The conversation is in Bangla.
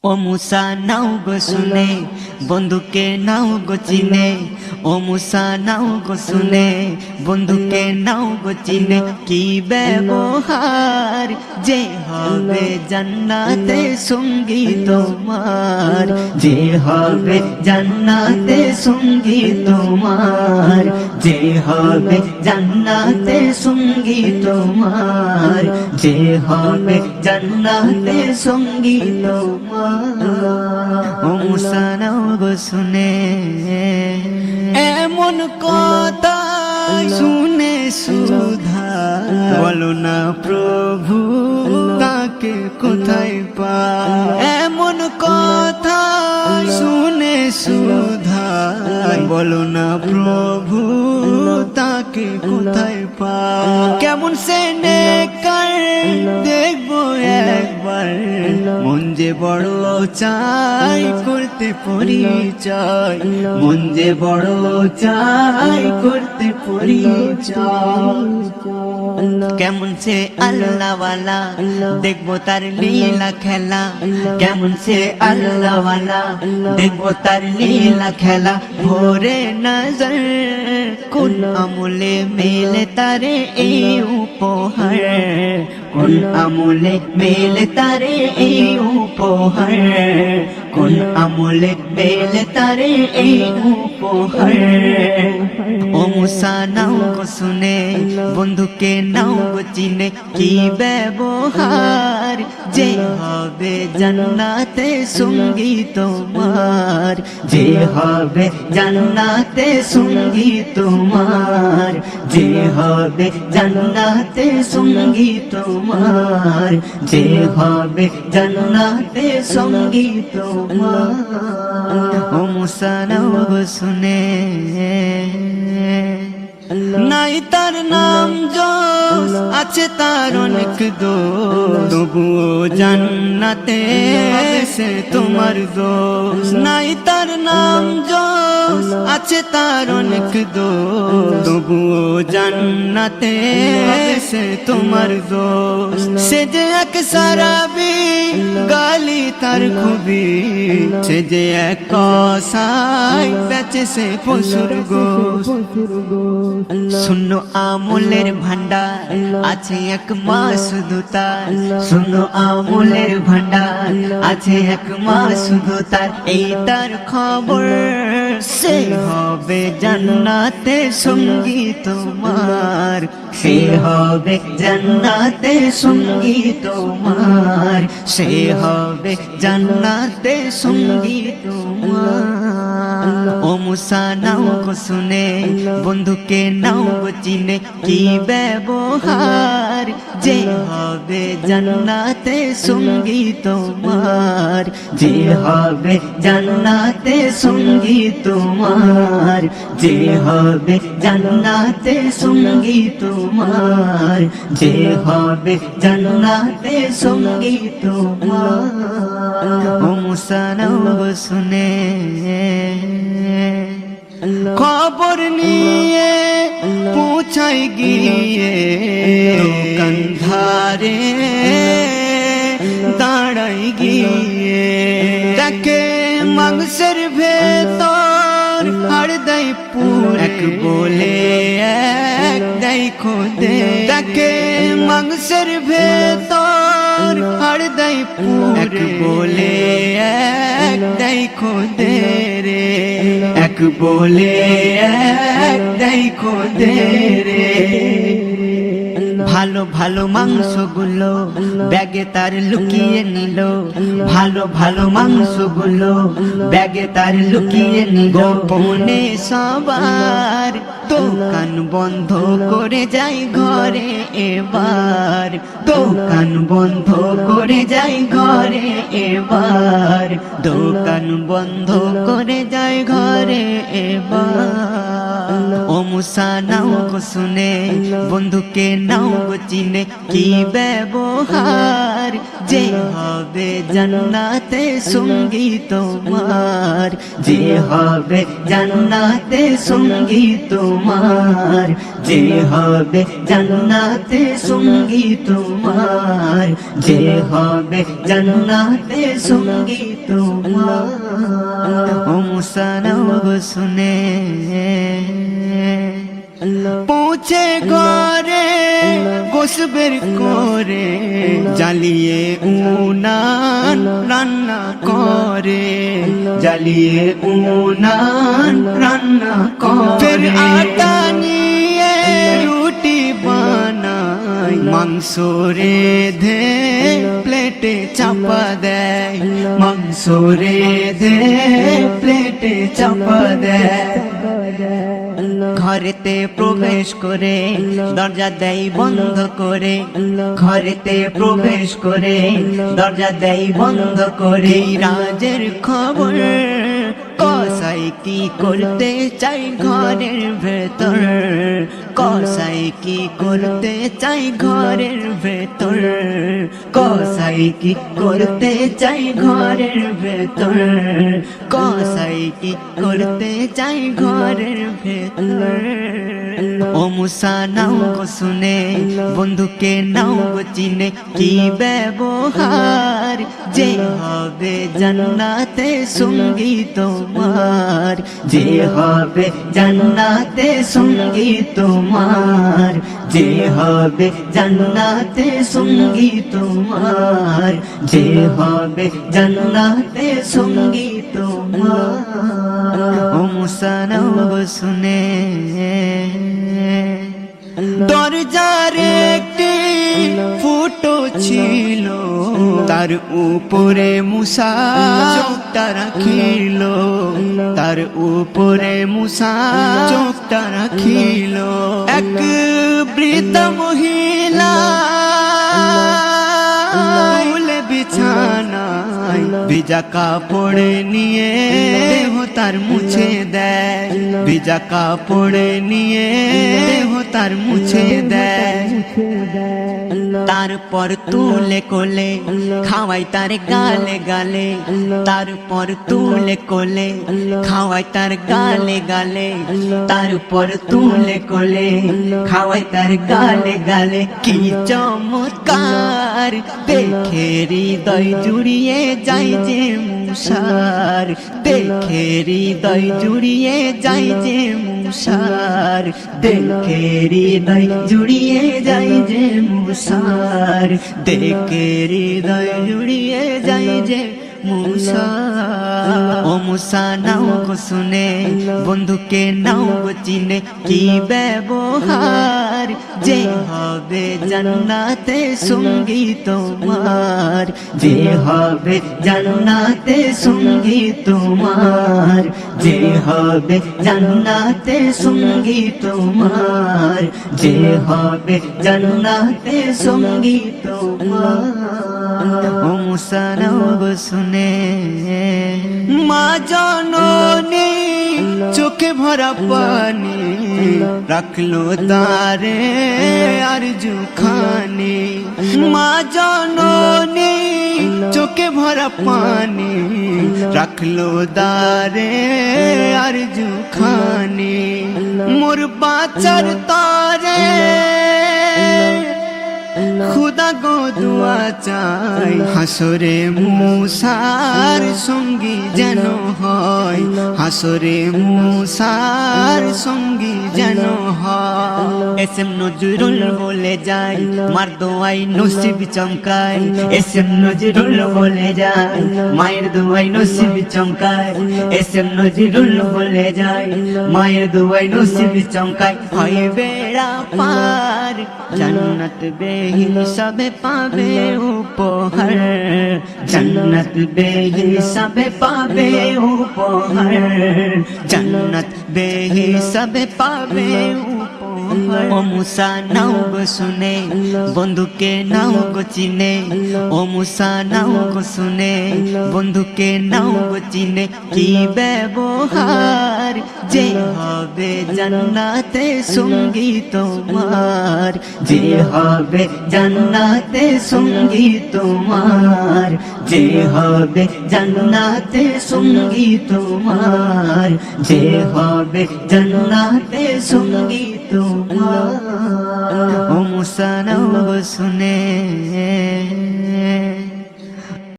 ও মুসা নাও গো শুনে, বন্ধুকে নাও গো চিনে। ও মুসা নাও গো শুনে, বন্ধুকে নাও গো চিনে। কি ব্যবহার যে হবে জান্নাতে সঙ্গী তোমার, যে হবে জান্নাতে সঙ্গী তোমার, যে হবে জান্নাতে সঙ্গী তোমার, যে হবে জান্নাতে সঙ্গী তোমার। ও মুসা নাও গো শুনে, এমন কথা শুনে সুধা বলো না প্রভু তাকে কোথায় পাই। এমন কথা শুনে সুধা বলো না প্রভু তাকে কোথায় পাই। কেমন সে নেকর দেখবো একবার, মন যে বড় চাই করতে পরিচয়, মন যে বড় চাই করতে পরিচয়। কেমন সে আল্লাহওয়ালা দেখবো তার লীলা খেলা, কেমন সে আল্লাহওয়ালা দেখবো তার লীলা খেলা। ভোরে নজর কোন আমলে মেলে তারে এই উপহার, কোন আমলে মেলে তারে এই উপহার, কোন আমলে মেলে তারে এই উপহার। ও মুসা নাও গো শুনে, বন্ধুকে নাও গো চিনে। কি ব্যবহার যে হবে জান্নাতে সঙ্গী তোমার, যে হবে জান্নাতে সঙ্গী তোমার, যে হবে জান্নাতে সঙ্গী তোমার, যে হবে জান্নাতে সঙ্গী তোমার। ও মুসা নাও গো শুনে, নাই তার নাম যশ আছে তার অনেক দোষ, তবুও জান্নাতে সে তোমার দোষ। নাই তার নাম যশ আছে তার অনেক দোষ, তবুও জান্নাতে সে তোমার দোষ। সে যে এক সারাবি গালি তার খুবই, সে যে এক কসাই বেচে সে পশুর গোশ। শূন্য আমলের ভান্ডার আছে এক মা শুধু তার, শূন্য আমলের ভান্ডার আছে এক মা শুধু তার। এই তার খবর সে হবে জান্নাতে সঙ্গী তোমার, সে হবে জান্নাতে সঙ্গী তোমার, সে হবে জান্নাতে সঙ্গী তোমার। ও মুসা নাও গো শুনে, বন্ধুকে নাও গো চিনে। কি ব্যবহার যে হবে জান্নাতে সঙ্গী তোমার, যে হবে জান্নাতে সঙ্গী তোমার, যে হবে জান্নাতে সঙ্গী তোমার, যে হবে জান্নাতে সঙ্গী তোমার। ও মুসা নাও গো শুনে, খবর নিয়ে পৌঁছাই গিয়ে দোকানধারে দাঁড়াই গিয়ে, দেখে মাংসের ভেতর হাড় দেয় পুর, এক বলে এক দেয় খোদে। দেখে মাংসের ভেতর হাড় দেয় পুর, এক বলে এক দেয় খোদে রে, এক বলে এক দেয় খোদে রে। ভালো ভালো মাংসগুলো ব্যাগে তার লুকিয়ে নিল, ভালো ভালো মাংসগুলো ব্যাগে তার লুকিয়ে নিল। গোপনে সবার দোকান বন্ধ করে যাই ঘরে এবার, দোকান বন্ধ করে যাই ঘরে এবার, দোকান বন্ধ করে যাই ঘরে এবার। ও মুসা নাও গো শুনে, বন্ধুকে নাও গো গো চিনে কি ব্যবহার, যে হবে জান্নাতে সঙ্গী তোমার, যে হবে জান্নাতে সঙ্গী তোমার, যে হবে জান্নাতে সঙ্গী তোমার, যে হবে জান্নাতে সঙ্গী তোমার। ও মুসা নাও গো শুনে পৌঁছে ঘরে গোসবের করে, জ্বালিয়ে উনান রান্না করে, জ্বালিয়ে উনান রান্না করে, ফের আটা নিয়ে রুটি বানায়, মাংস রেঁধে প্লেটে চাপা দেয়, মাংস রেঁধে প্লেটে চাপা দেয়। ঘরেতে প্রবেশ করে দরজা দেয় বন্ধ করে, ঘরেতে প্রবেশ করে দরজা দেয় বন্ধ করে। রাজের খবর কসাই কি করতে চাই ঘরের ভেতর, কসাই কি করতে চাই ঘরের ভেতর, কসাই কি করতে চাই ঘরের ভেতর, কসাই কি করতে চাই ঘরের ভেতর। ও মুসা নাও গো শুনে বন্ধুকে নাও গো চিনে কি ব্যবহার, যে হবে জান্নাতে সঙ্গী তোমার, যে হবে জান্নাতে সঙ্গী তোমার, যে হবে জান্নাতে সঙ্গী তোমার, যে হবে জান্নাতে সঙ্গী তোমার। ও মুসা নাও গো শুনে দরজার একটি ফুটো ছিল, তার উপরে মুসা চোখটা রাখিল, তার উপরে মুসা চোখটা রাখিল। এক বৃদ্ধা মহিলা বিছানায় ভিজা কাপড় নিয়ে দেহ তার মুছে দেয়, ভিজা কাপড় নিয়ে দেহ তার মুছে দেয়। তারপর তুলে কোলে খাওয়াই তার গালে গালে, তারপর তুলে কোলে খাওয়াই তার গালে গালে, তারপর তুলে কোলে খাওয়াই তার গালে গালে। কি চমৎকার দেখে হৃদয় জুড়িয়ে যায় যে মুসার, দেখে হৃদয় জুড়িয়ে যায় যে মুসার, দেখে হৃদয় জুড়িয়ে যায় যে মুসার, দেখে হৃদয় জুড়িয়ে যায় যে মুসা। ও মুসা নাও গো শুনে বন্ধুকে নাও গো চিনে কি ব্যবহার, যে হবে জান্নাতে সঙ্গী তোমার, যে হবে জান্নাতে সঙ্গী তোমার, যে হবে জান্নাতে সঙ্গী তোমার, যে হবে জান্নাতে সঙ্গী তোমার। ও মুসা নাও গো শুনে মা জননী চোখে ভরা পানি রাখলো তারে আরজু খানি, মা জননী চোখে ভরা পানি রাখলো দারে আরজু খানি। মোর বাচার তারে খুদা গো দুয়া চাই, হাসরে মুসার সঙ্গী যেন হয়, হাসরে মুসার সঙ্গী যেন হয়। এস এম নজরুল বলে যায় মার দোয়াই নসিব চমকায়, এস এম নজরুল বলে যায় মায়ের দোয়াই নসিব চমকায়, এস এম নজরুল বলে যায় মায়ের দোয়াই নসিব চমকায়। হয় বেড়া পার জান্নাত বেহিসাবে পাবে উপহার, জান্নাত বেহিসাবে পাবে উপহার, জান্নাত বেহিসাবে পাবে উপহার। ও মুসা নাও গো শুনে বন্ধুকে নাও গো চিনে ও মুসা নাও গো শুনে বন্ধুকে নাও গো চিনে কি ব্যবহার যে হবে জান্নাতে সঙ্গী তোমার যে হবে জান্নাতে সঙ্গী তোমার যে হবে জান্নাতে সঙ্গী তোমার যে হবে জান্নাতে সঙ্গী তোমার ও মুসা নাও গো শুনে